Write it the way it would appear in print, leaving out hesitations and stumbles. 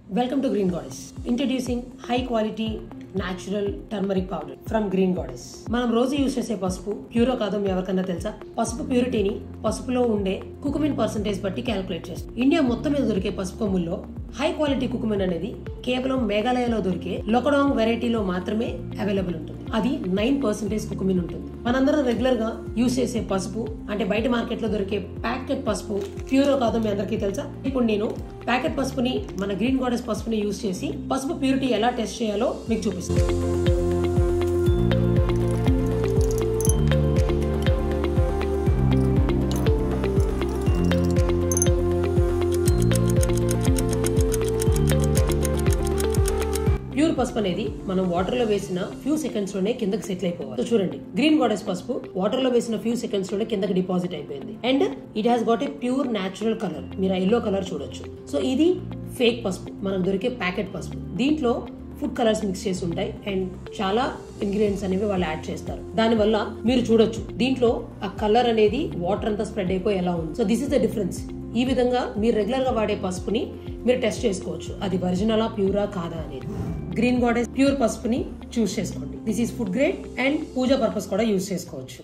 Welcome to Green Goddess. Introducing high quality natural turmeric powder from Green Goddess. మనం రోజు use చేసే పసుపు Puro కాదో మీ ఎవరికన్నా తెలుసా? పసుపు ప్యూరిటీని పసుపులో ఉండే కుకుమిన్ పర్సెంటేజ్ బట్టి క్యాలిక్యులేట్ చేస్తాం. ఇండియా మొత్తం మీద దొరికే పసుపు కొమ్ముల్లో హై క్వాలిటీ కుకుమిన్ అనేది కేవలం మేఘాలయలో దొరికే లోకడాంగ్ వెరైటీలో మాత్రమే అవైలబుల్ ఉంటుంది. అది 9% కుకుమిన్ ఉంటుంది. మనందరం రెగ్యులర్ గా యూజ్ చేసే పసుపు అంటే బయట మార్కెట్ లో దొరికే ప్యాకెట్ పసుపు ప్యూరో కాదో మీ అందరికీ తెలుసా? ఇప్పుడు నేను ప్యాకెట్ పసుపుని మన గ్రీన్ గాడెస్ పసుపుని యూజ్ చేసి పసుపు ప్యూరిటీ ఎలా టెస్ట్ చేయాలో మీకు చూపిస్తాను. ప్యూర్ పసుపు అనేది మనం వాటర్ లో వేసిన ఫ్యూ సెకండ్స్ లోనే కిందకి సెటిల్ అయిపోవాలి. సో చూడండి, గ్రీన్ గాడెస్ పసుపు వాటర్ లో వేసిన ఫ్యూ సెకండ్స్ లోనే కిందకి డిపాజిట్ అయిపోయింది. And it has got a pure natural colour. మీరు ఎల్లో కలర్ చూడొచ్చు. సో ఇది ఫేక్ పసుపు, మనకు దొరికే ప్యాకెట్ పసుపు. దీంట్లో ఫుడ్ కలర్స్ మిక్స్ చేసి ఉంటాయి అండ్ చాలా ఇంగ్రీడియంట్స్ అనేవి వాళ్ళు యాడ్ చేస్తారు. దాని వల్ల మీరు చూడొచ్చు దీంట్లో ఆ కలర్ అనేది వాటర్ అంతా స్ప్రెడ్ అయిపోయి ఎలా ఉంది. So this is the difference. ఈ విధంగా మీరు రెగ్యులర్ గా వాడే పసుపుని మీరు టెస్ట్ చేసుకోవచ్చు, అది ఒరిజినలా ప్యూరా కాదా అనేది. గ్రీన్ గాడెస్ ప్యూర్ పసుపుని చూస్ చేసుకోండి. This is food grade and puja purpose కూడా యూజ్ చేసుకోవచ్చు.